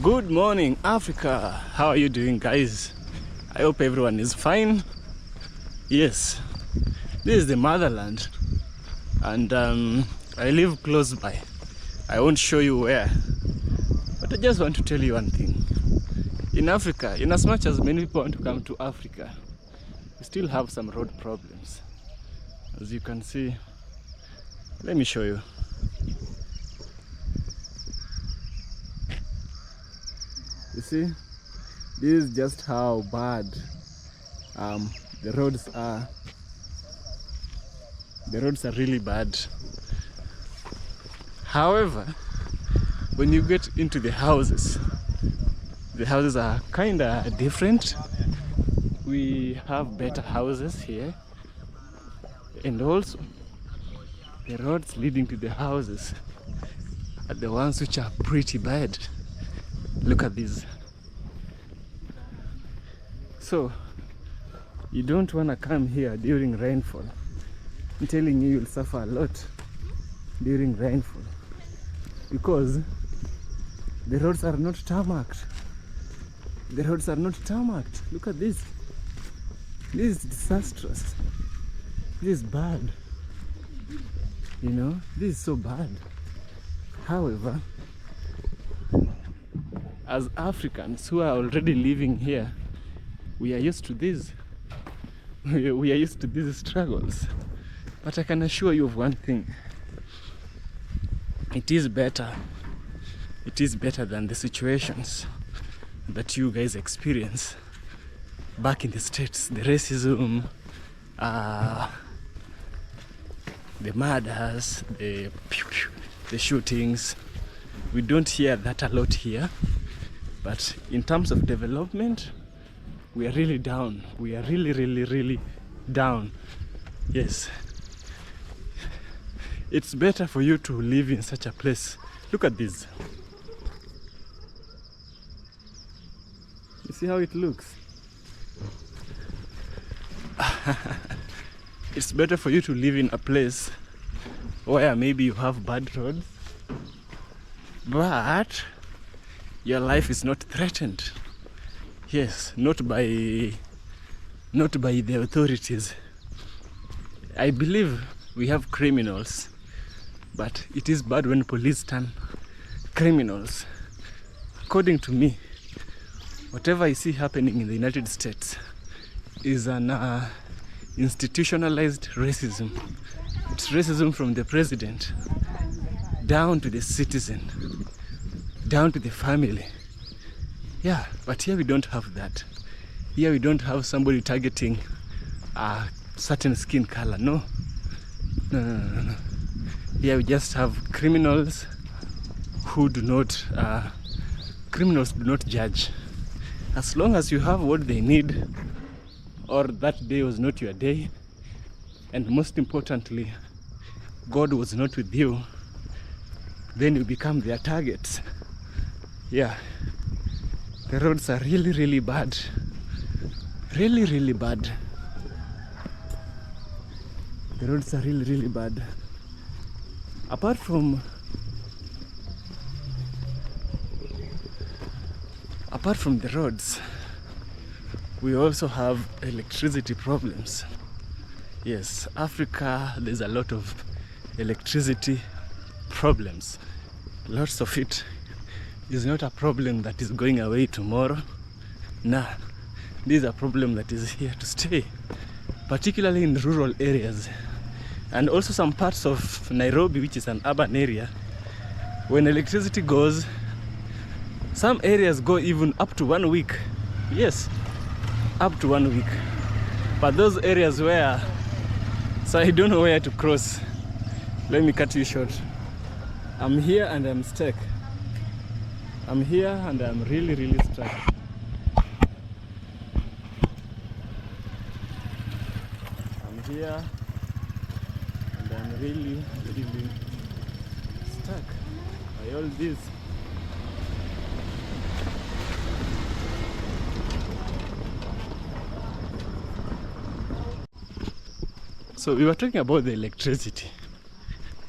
Good morning, Africa. How are you doing, guys? I hope everyone is fine. Yes, this is the motherland, and I live close by. I won't show you where, but I just want to tell you one thing. In Africa, in as much as many people want to come to Africa, we still have some road problems. As you can see, let me show you. You see, this is just how bad the roads are. The roads are really bad. However, when you get into the houses are kind of different. We have better houses here, and also the roads leading to the houses are the ones which are pretty bad. Look at this. So you don't want to come here during rainfall. I'm telling you, you'll suffer a lot during rainfall because the roads are not tarmacked. The roads are not tarmacked. Look at this. This is disastrous. This is bad. You know, this is so bad. However, as Africans who are already living here, we are used to this. We are used to these struggles. But I can assure you of one thing. It is better. It is better than the situations that you guys experience back in the States. The racism, the murders, the shootings. We don't hear that a lot here. But in terms of development, we are really down. We are really down. Yes. It's better for you to live in such a place. Look at this. You see how it looks? It's better for you to live in a place where maybe you have bad roads, but your life is not threatened. Yes, not by the authorities. I believe we have criminals, but it is bad when police turn criminals. According to me, whatever I see happening in the United States is an institutionalized racism. It's racism from the president down to the citizen, down to the family. Yeah, but here we don't have that. Here we don't have somebody targeting a certain skin color. No. Here we just have criminals who do not judge. As long as you have what they need, or that day was not your day, and most importantly, God was not with you, then you become their targets. Yeah. The roads are really bad. Really bad. The roads are really bad. Apart from the roads, we also have electricity problems. Yes, Africa, there's a lot of electricity problems. Lots of it is not a problem that is going away tomorrow. Nah, this is a problem that is here to stay, particularly in rural areas and also some parts of Nairobi, which is an urban area. When electricity goes, some areas go even up to 1 week. Yes, up to 1 week. But those areas where, so I don't know where to cross. Let me cut you short. I'm here and I'm stuck. I'm here and I'm really stuck. I'm here and I'm really stuck by all this. So we were talking about the electricity.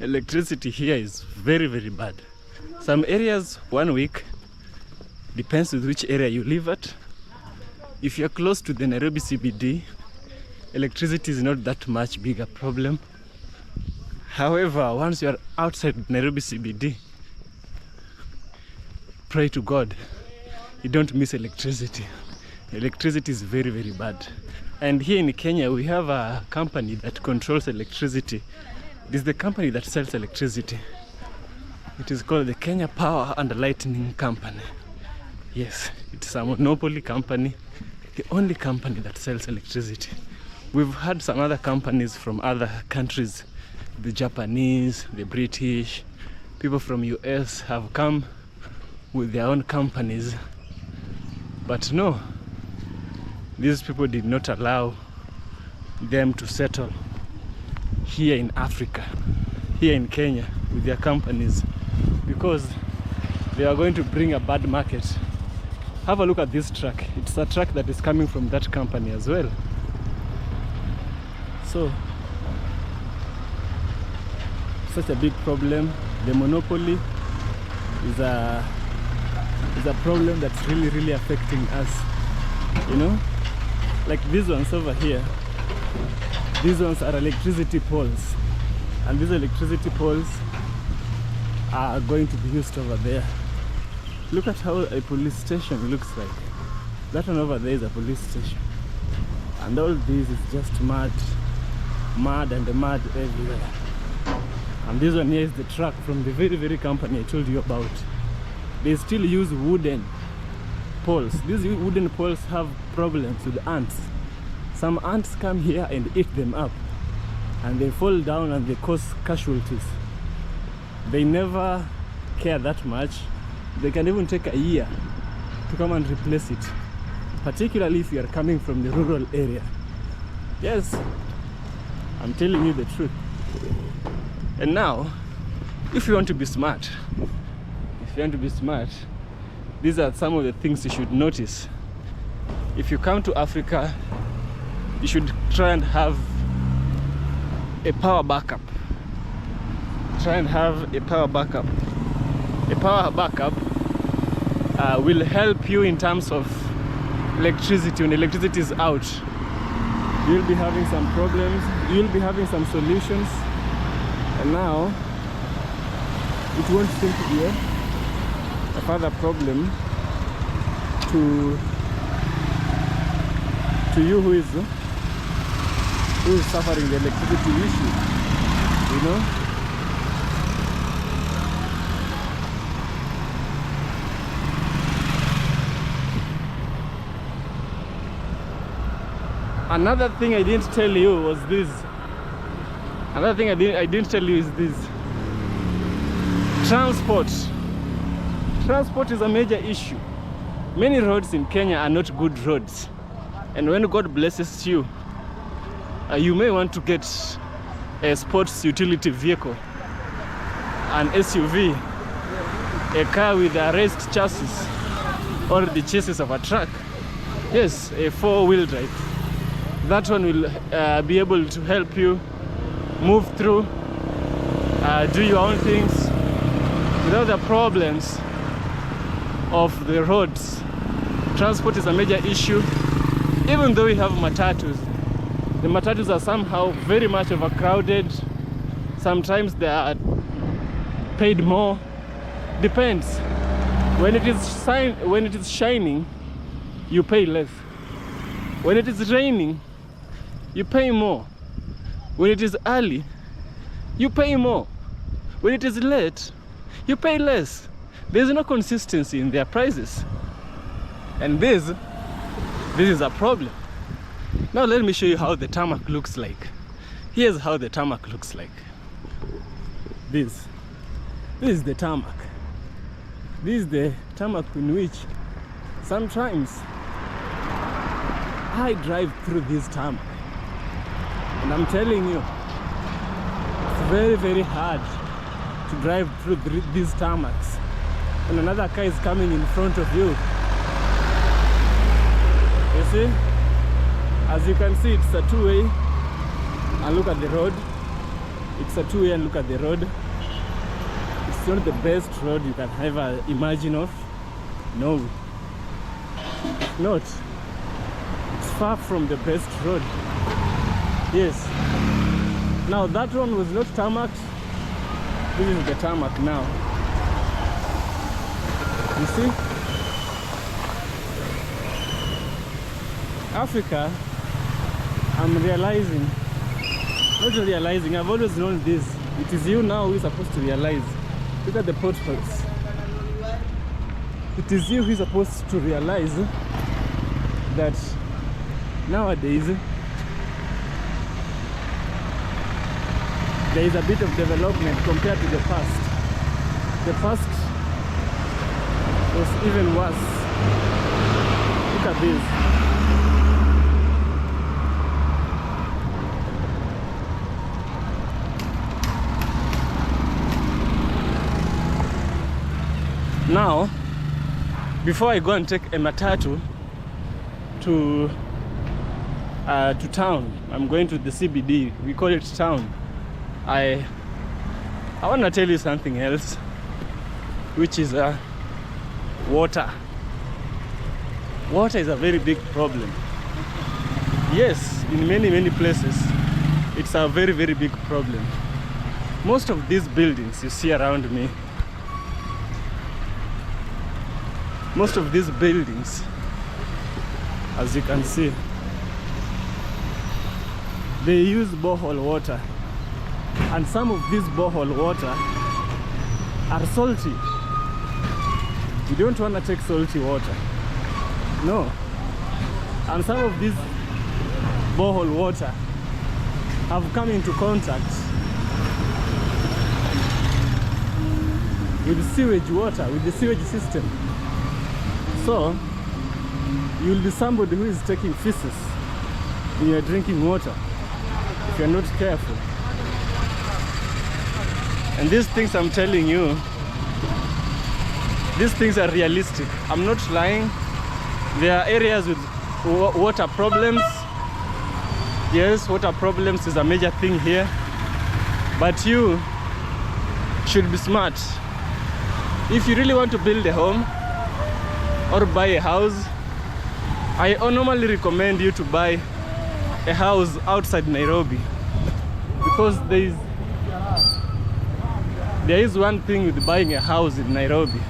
Electricity here is very bad. Some areas 1 week, Depends with which area you live at. If you're close to the Nairobi CBD, electricity is not that much bigger problem. However, once you're outside Nairobi CBD, pray to God you don't miss electricity. Electricity is very, very bad. And here in Kenya, we have a company that controls electricity. It is the company that sells electricity. It is called the Kenya Power and Lightning Company. Yes, it's a monopoly company, the only company that sells electricity. We've had some other companies from other countries, the Japanese, the British, people from US have come with their own companies. But no, these people did not allow them to settle here in Africa, here in Kenya with their companies, because they are going to bring a bad market. Have a look at this truck. It's a truck that is coming from that company as well. So, such a big problem. The monopoly is a problem that's really, really affecting us, you know. Like these ones over here, these ones are electricity poles, and these electricity poles are going to be used over there. Look at how a police station looks like. That one over there is a police station, and all this is just mud and mud everywhere. And this one here is the truck from the very, very company I told you about. They still use wooden poles. These wooden poles have problems with ants. Some ants come here and eat them up, and they fall down and they cause casualties. They never care that much. They can even take a year to come and replace it, particularly if you are coming from the rural area. Yes, I'm telling you the truth. And now, if you want to be smart, these are some of the things you should notice. If you come to Africa, you should try and have a power backup. A power backup will help you in terms of electricity. When electricity is out, you'll be having some problems, you'll be having some solutions, and now it won't seem to be a further problem to you who is suffering the electricity issue, you know. Another thing I didn't tell you was this. Another thing I didn't tell you is this. Transport. Transport is a major issue. Many roads in Kenya are not good roads. And when God blesses you, you may want to get a sports utility vehicle, an SUV, a car with a raised chassis, or the chassis of a truck. Yes, a four-wheel drive. That one will be able to help you move through, do your own things without the problems of the roads. Transport is a major issue. Even though we have matatus, the matatus are somehow very much overcrowded. Sometimes they are paid more. Depends. When it is shining, you pay less. When it is raining, you pay more. When it is early, you pay more. When it is late, you pay less. There is no consistency in their prices, and this is a problem. Now let me show you how the tarmac looks like. Here's how the tarmac looks like. This is the tarmac. This is the tarmac in which sometimes I drive through this tarmac, and I'm telling you, it's very, very hard to drive through these tarmacs when another car is coming in front of you. You see? As you can see, it's a two-way. And look at the road. It's a two-way, and look at the road. It's not the best road you can ever imagine of. No, not. It's far from the best road. Yes. Now that one was not tarmac. This is the tarmac now. You see? Africa, I'm realizing, not realizing, I've always known this. It is you now who is supposed to realize. Look at the potholes. It is you who is supposed to realize that nowadays there is a bit of development compared to the past. The past was even worse. Look at this. Now, before I go and take a matatu to town, I'm going to the CBD. We call it town. I want to tell you something else, which is water. Water is a very big problem. Yes, in many places, it's a very big problem. Most of these buildings you see around me, most of these buildings, as you can see, they use borehole water, and some of this borehole water are salty. You don't want to take salty water, no. And some of this borehole water have come into contact with sewage water, with the sewage system. So you'll be somebody who is taking feces in your drinking water if you're not careful. And these things I'm telling you, these things are realistic. I'm not lying. There are areas with water problems. Yes, water problems is a major thing here. But you should be smart. If you really want to build a home or buy a house, I normally recommend you to buy a house outside Nairobi, because there is one thing with buying a house in Nairobi.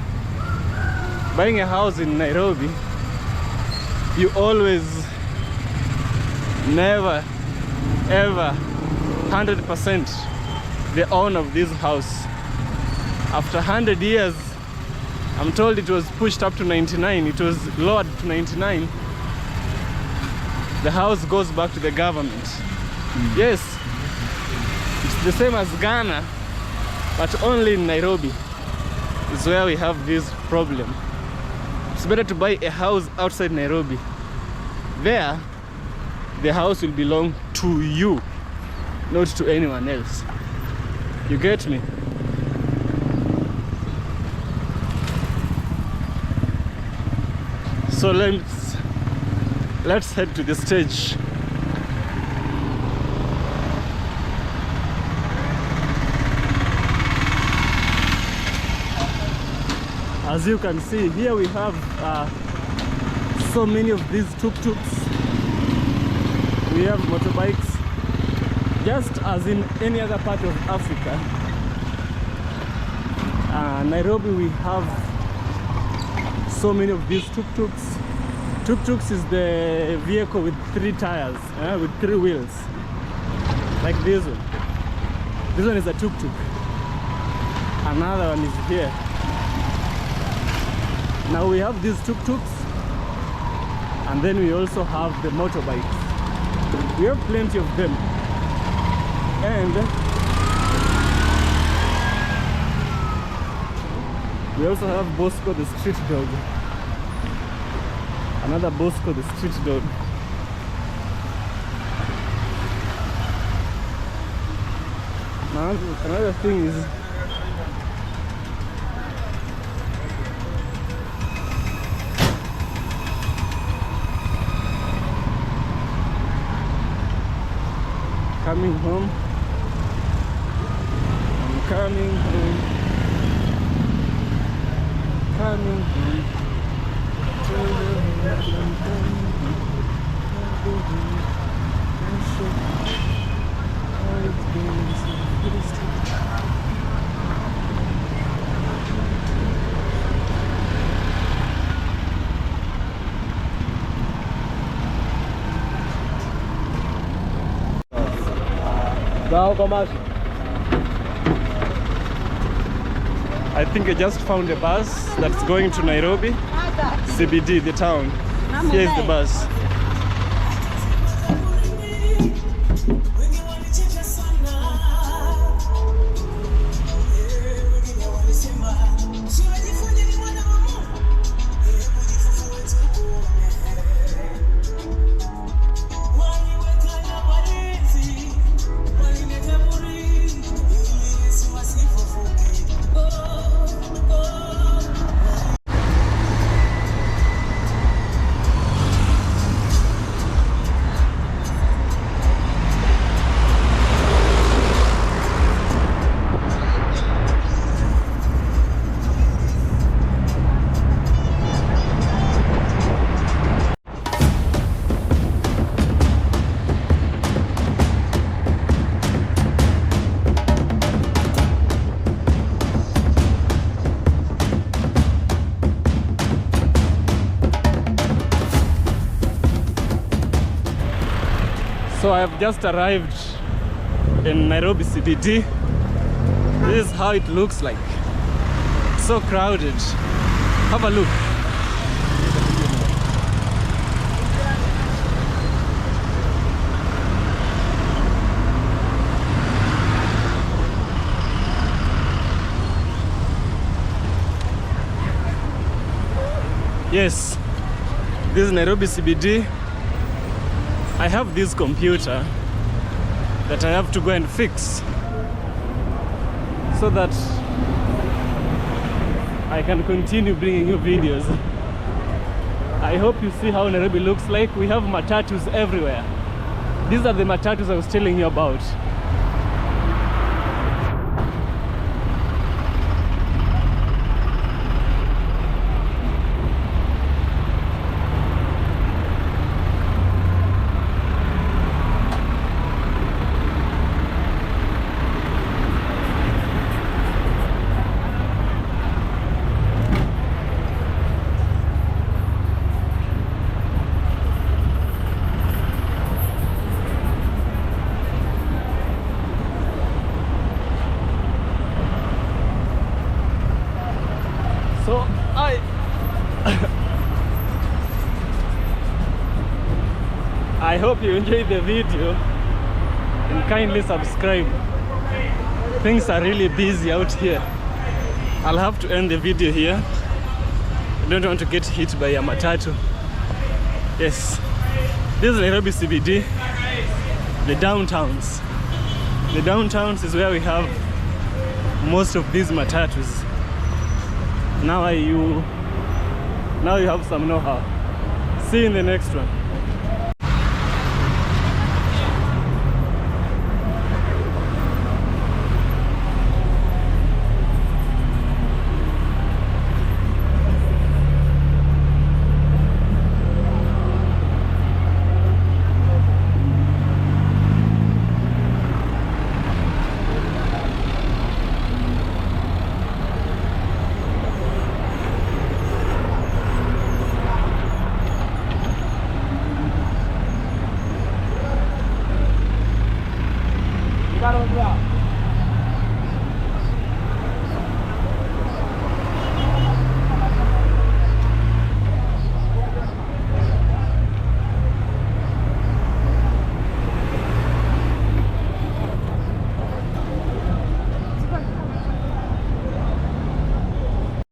Buying a house in Nairobi, you always, never, ever 100% the owner of this house. After 100 years, I'm told it was pushed up to 99, it was lowered to 99. The house goes back to the government. Yes, it's the same as Ghana, but only in Nairobi is where we have this problem. It's better to buy a house outside Nairobi. There, the house will belong to you, not to anyone else. You get me? So let's head to the stage. As you can see, here we have so many of these tuk-tuks. We have motorbikes, just as in any other part of Africa. Nairobi, we have so many of these tuk-tuks. Tuk-tuks is the vehicle with 3 tires, with 3 wheels, like this one. This one is a tuk-tuk. Another one is here. Now we have these tuk-tuks, and then we also have the motorbikes. We have plenty of them. And we also have Bosco the street dog. Another Bosco the street dog. Now another thing is coming home. I'm coming home. Coming home. I think I just found a bus that's going to Nairobi CBD, the town. Here is the bus. So I have just arrived in Nairobi CBD. This is how it looks like. It's so crowded. Have a look. Yes, this is Nairobi CBD. I have this computer that I have to go and fix so that I can continue bringing you videos. I hope you see how Nairobi looks like. We have matatus everywhere. These are the matatus I was telling you about. So I hope you enjoyed the video and kindly subscribe. Things are really busy out here. I'll have to end the video here. I don't want to get hit by a matatu. Yes, this is Nairobi CBD, the downtowns. The downtowns is where we have most of these matatus. Now you have some know-how. See you in the next one.